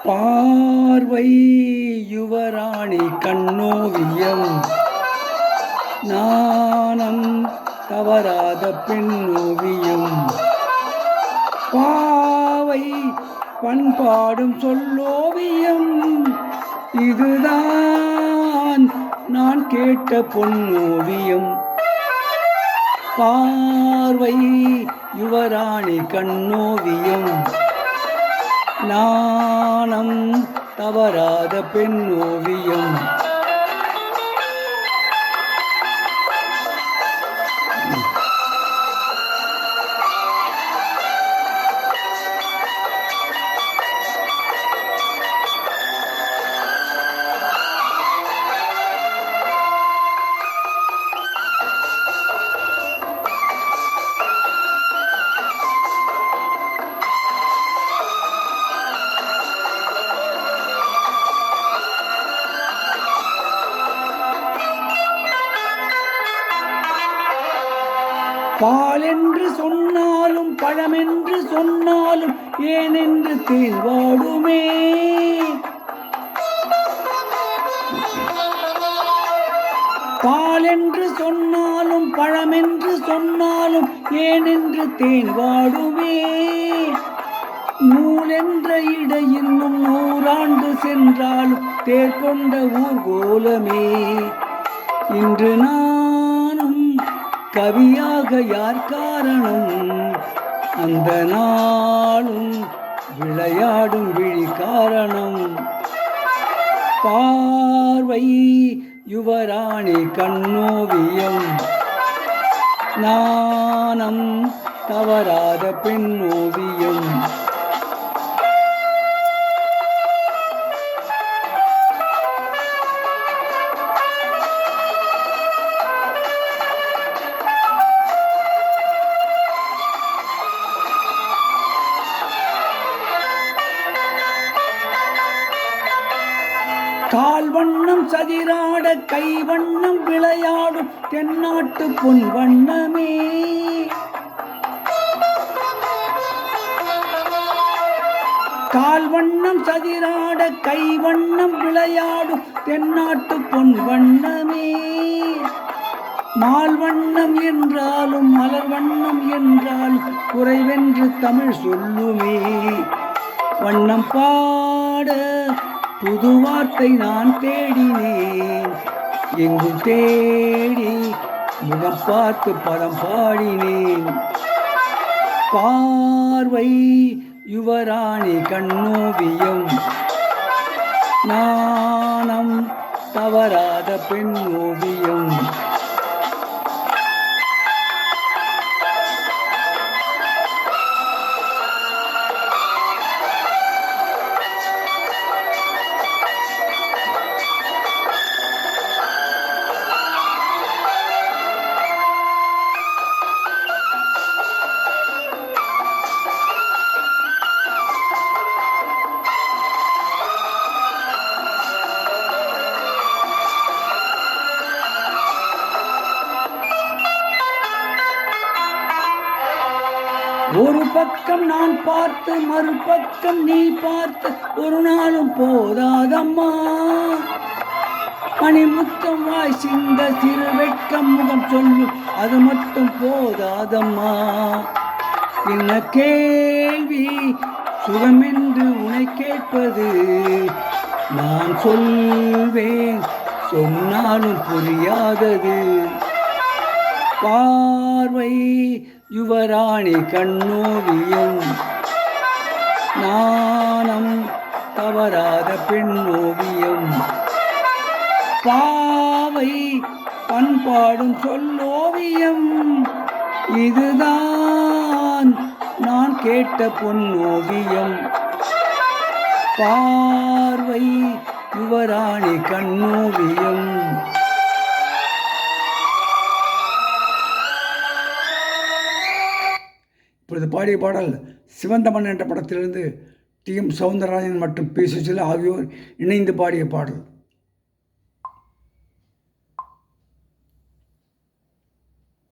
பார்வை யுவராணி கண்ணோவியம் நாணம் தவறாத பெண்ணோவியம் பாவை பண்பாடும் சொல்லோவியம் இதுதான் நான் கேட்ட பொன்னோவியம். பார்வை யுவராணி கண்ணோவியம் நாணம் தவறாத பெண்ணோவியம். பாலென்று சொன்னாலும் பழமென்று சொன்னாலும் ஏனென்று தேன் வாடுமே. பாலென்று சொன்னாலும் பழமென்று சொன்னாலும் ஏனென்று தேன் வாடுமே. நூலென்ற இடை இன்னும் 100 ஆண்டு சென்றாலும் தேர் கொண்ட ஊர்கோலமே. இன்று நானும் கவியாக யார் காரணம்? அந்த நாளும் விளையாடும் விழி காரணம். பார்வை யுவராணி கண்ணோவியம் நாணம் தவறாத பெண்ணோவியம். கால் வண்ணம் சதிராட கை வண்ணம் விளையாடும் தென்னாட்டு பொன் வண்ணமே. கால் வண்ணம் சதிராட கை வண்ணம் விளையாடும் தென்னாட்டு பொன் வண்ணமே. மால் வண்ணம் என்றாலும் மலர் வண்ணம் என்றாலும் குறைவென்று தமிழ் சொல்லுமே. வண்ணம் பாட புது வார்த்தை நான் தேடினேன், எங்கும் தேடி முகம் பார்த்து பதம் பாடினேன். பார்வை யுவராணி கண்ணோவியம் நாணம் தவறாத பெண்ணோவியம். ஒரு பக்கம் நான் பார்த்து மறுபக்கம் நீ பார்த்து ஒரு நாளும் போதாதம்மா. மணிமுத்தம் வாய் சிந்த சிறு வெட்கம் முகம் சொல்லும் அது மட்டும் போதாதம்மா. என்ன கேள்வி சுகமென்று உன்னை கேட்பது, நான் சொல்வேன் சொன்னாலும் புரியாதது. பார்வை யுவராணி கண்ணோவியம் நாணம் தவறாத பெண்ணோவியம். பாவை பண்பாடும் சொல்லோவியம் இதுதான் நான் கேட்ட பொன்னோவியம். பார்வை யுவராணி கண்ணோவியம். இப்பொழுது பாடிய பாடல் சிவந்தமன் என்ற படத்திலிருந்து டி.எம். சௌந்தரராஜன் மற்றும் பி. சுசீலா ஆகியோர் இணைந்து பாடிய பாடல்.